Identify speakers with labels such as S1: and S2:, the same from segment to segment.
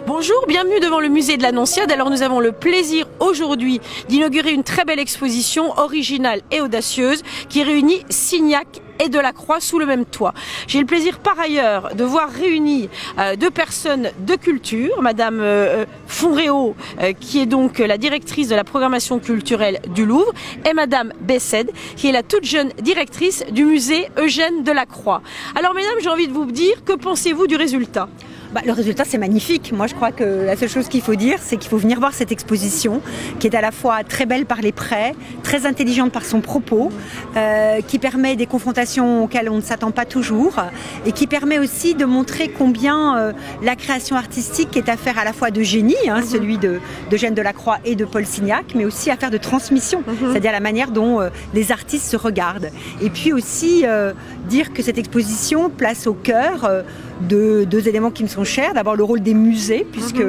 S1: Bonjour, bienvenue devant le musée de l'Annonciade. Alors nous avons le plaisir aujourd'hui d'inaugurer une très belle exposition originale et audacieuse qui réunit Signac et Delacroix sous le même toit. J'ai le plaisir par ailleurs de voir réunies deux personnes de culture, Madame Fonréau, qui est donc la directrice de la programmation culturelle du Louvre, et Madame Bessed, qui est la toute jeune directrice du musée Eugène Delacroix. Alors mesdames, j'ai envie de vous dire, que pensez-vous du résultat ?
S2: Le résultat, c'est magnifique. Moi, je crois que la seule chose qu'il faut dire, c'est qu'il faut venir voir cette exposition, qui est à la fois très belle par les traits, très intelligente par son propos, qui permet des confrontations auxquelles on ne s'attend pas toujours, et qui permet aussi de montrer combien la création artistique est affaire à la fois de génie, celui d'Eugène Delacroix et de Paul Signac, mais aussi affaire de transmission, c'est-à-dire la manière dont les artistes se regardent. Et puis aussi dire que cette exposition place au cœur deux éléments qui me sont chers. D'abord le rôle des musées, puisque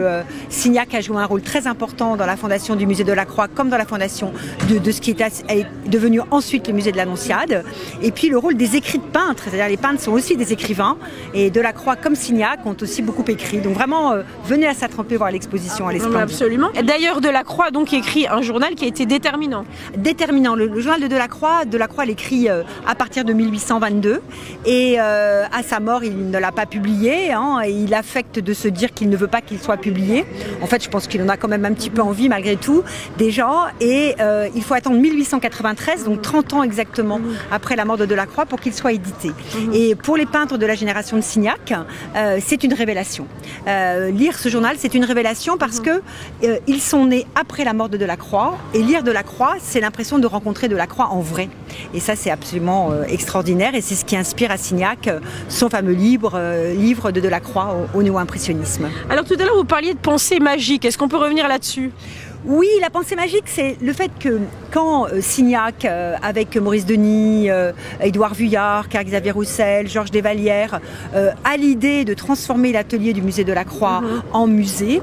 S2: Signac a joué un rôle très important dans la fondation du musée Delacroix, comme dans la fondation de ce qui est devenu ensuite le musée de l'Annonciade. Et puis le rôle des écrits de peintres, c'est-à-dire les peintres sont aussi des écrivains, et Delacroix comme Signac ont aussi beaucoup écrit. Donc vraiment, venez à Saint-Tropez voir l'exposition à l'Esplanade.
S1: Absolument. D'ailleurs, Delacroix donc écrit un journal qui a été déterminant.
S2: Déterminant. Le journal de Delacroix l'écrit à partir de 1822, et à sa mort, il ne l'a pas publié, et il affecte de se dire qu'il ne veut pas qu'il soit publié. En fait, je pense qu'il en a quand même un petit peu envie malgré tout, déjà, et il faut attendre 1893, donc 30 ans exactement après la mort de Delacroix, pour qu'il soit édité. Et pour les peintres de la génération de Signac, c'est une révélation. Lire ce journal, c'est une révélation parce que ils sont nés après la mort de Delacroix, et lire Delacroix, c'est l'impression de rencontrer Delacroix en vrai. Et ça, c'est absolument extraordinaire, et c'est ce qui inspire à Signac son fameux livre de Delacroix au néo-impressionnisme.
S1: Alors tout à l'heure, vous parliez de pensée magique. Est-ce qu'on peut revenir là-dessus ?
S2: Oui, la pensée magique, c'est le fait que quand Signac, avec Maurice Denis, Édouard Vuillard, Carl-Xavier Roussel, Georges Desvallières, a l'idée de transformer l'atelier du musée Delacroix en musée,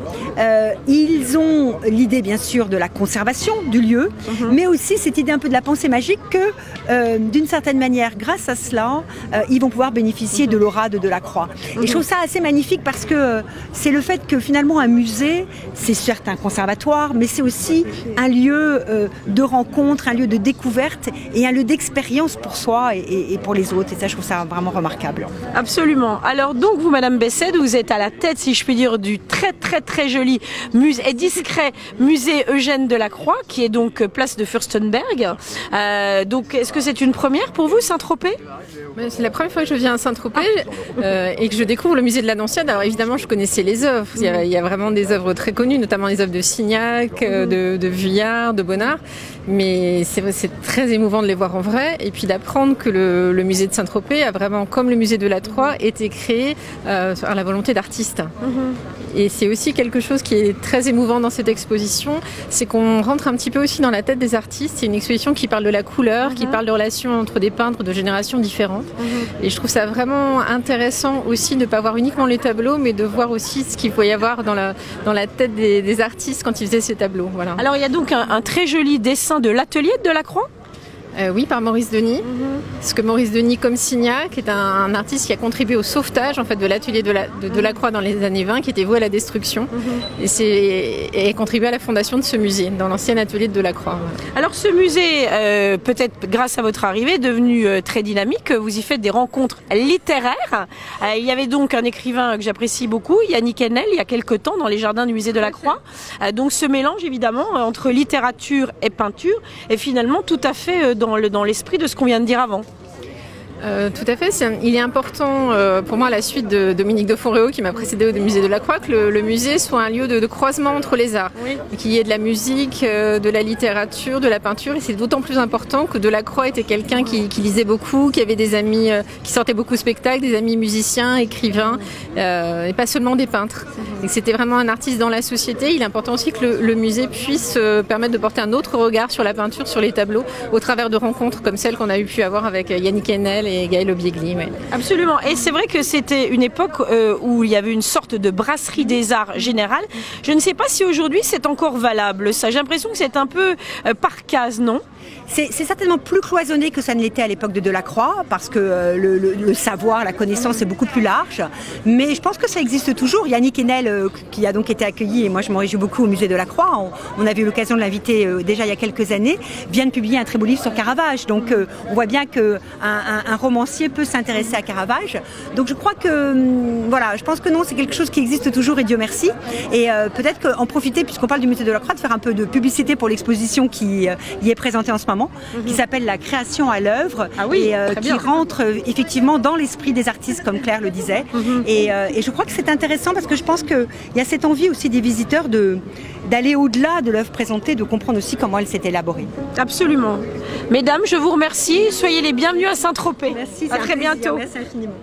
S2: ils ont l'idée bien sûr de la conservation du lieu, mais aussi cette idée un peu de la pensée magique que d'une certaine manière, grâce à cela, ils vont pouvoir bénéficier de l'aura de Delacroix. Et je trouve ça assez magnifique parce que c'est le fait que finalement un musée, c'est certes un conservatoire, mais c'est aussi un lieu de rencontre, un lieu de découverte et un lieu d'expérience pour soi et pour les autres. Et ça, je trouve ça vraiment remarquable.
S1: Absolument. Alors donc, vous, Madame Bessed, vous êtes à la tête, si je puis dire, du très joli et discret musée Eugène Delacroix, qui est donc place de Fürstenberg. Donc, est-ce que c'est une première pour vous, Saint-Tropez ?
S3: C'est la première fois que je viens à Saint-Tropez et que je découvre le musée de l'Annonciade. Alors évidemment, je connaissais les œuvres. Il y a vraiment des œuvres très connues, notamment les œuvres de Signac, de Vuillard, de Bonnard. Mais c'est très émouvant de les voir en vrai. Et puis d'apprendre que le musée de Saint-Tropez a vraiment, comme le musée de Delacroix, été créé par la volonté d'artistes. Et c'est aussi quelque chose qui est très émouvant dans cette exposition, c'est qu'on rentre un petit peu aussi dans la tête des artistes. C'est une exposition qui parle de la couleur, qui parle de relations entre des peintres de générations différentes. Et je trouve ça vraiment intéressant aussi de ne pas voir uniquement les tableaux, mais de voir aussi ce qu'il faut y avoir dans la tête des artistes quand ils faisaient ces tableaux. Voilà.
S1: Alors il y a donc un très joli dessin de l'atelier de Delacroix ?
S3: Oui, par Maurice Denis. Parce que Maurice Denis, comme Signac, est un artiste qui a contribué au sauvetage en fait, de l'atelier de Delacroix dans les années 20, qui était voué à la destruction. Et a contribué à la fondation de ce musée, dans l'ancien atelier de Delacroix.
S1: Alors ce musée, peut-être grâce à votre arrivée, est devenu très dynamique. Vous y faites des rencontres littéraires. Il y avait donc un écrivain que j'apprécie beaucoup, Yannick Enel, il y a quelque temps, dans les jardins du musée Delacroix. Donc ce mélange, évidemment, entre littérature et peinture, est finalement tout à fait dans l'esprit de ce qu'on vient de dire avant.
S3: Tout à fait. Il est important pour moi, à la suite de Dominique de Fonréau qui m'a précédé au musée Delacroix, que le musée soit un lieu de croisement entre les arts. Qu'il y ait de la musique, de la littérature, de la peinture. Et c'est d'autant plus important que Delacroix était quelqu'un qui lisait beaucoup, qui avait des amis qui sortaient beaucoup au spectacle, des amis musiciens, écrivains, et pas seulement des peintres. Et c'était vraiment un artiste dans la société. Il est important aussi que le musée puisse permettre de porter un autre regard sur la peinture, sur les tableaux, au travers de rencontres comme celles qu'on a pu avoir avec Yannick Enel et Gaël Obiegli. Ouais.
S1: Absolument. Et c'est vrai que c'était une époque où il y avait une sorte de brasserie des arts générale. Je ne sais pas si aujourd'hui c'est encore valable. Ça, j'ai l'impression que c'est un peu par case, non ?
S2: c'est certainement plus cloisonné que ça ne l'était à l'époque de Delacroix, parce que le savoir, la connaissance est beaucoup plus large. Mais je pense que ça existe toujours. Yannick Enel, qui a donc été accueilli, et moi je m'en réjouis beaucoup au musée Delacroix, on avait eu l'occasion de l'inviter déjà il y a quelques années, vient de publier un très beau livre sur Caravage. Donc on voit bien qu'un romancier peut s'intéresser à Caravage. Donc je crois que, voilà, je pense que non, c'est quelque chose qui existe toujours et Dieu merci. Et peut-être qu'en profiter, puisqu'on parle du musée Delacroix, de faire un peu de publicité pour l'exposition qui y est présentée en ce moment, qui s'appelle La création à l'œuvre, et qui rentre effectivement dans l'esprit des artistes, comme Claire le disait. Et je crois que c'est intéressant parce que je pense qu'il y a cette envie aussi des visiteurs d'aller au-delà de l'œuvre présentée, de comprendre aussi comment elle s'est élaborée.
S1: Absolument. Mesdames, je vous remercie. Soyez les bienvenues à Saint-Tropez.
S2: Merci,
S1: à très bientôt.
S2: Merci infiniment.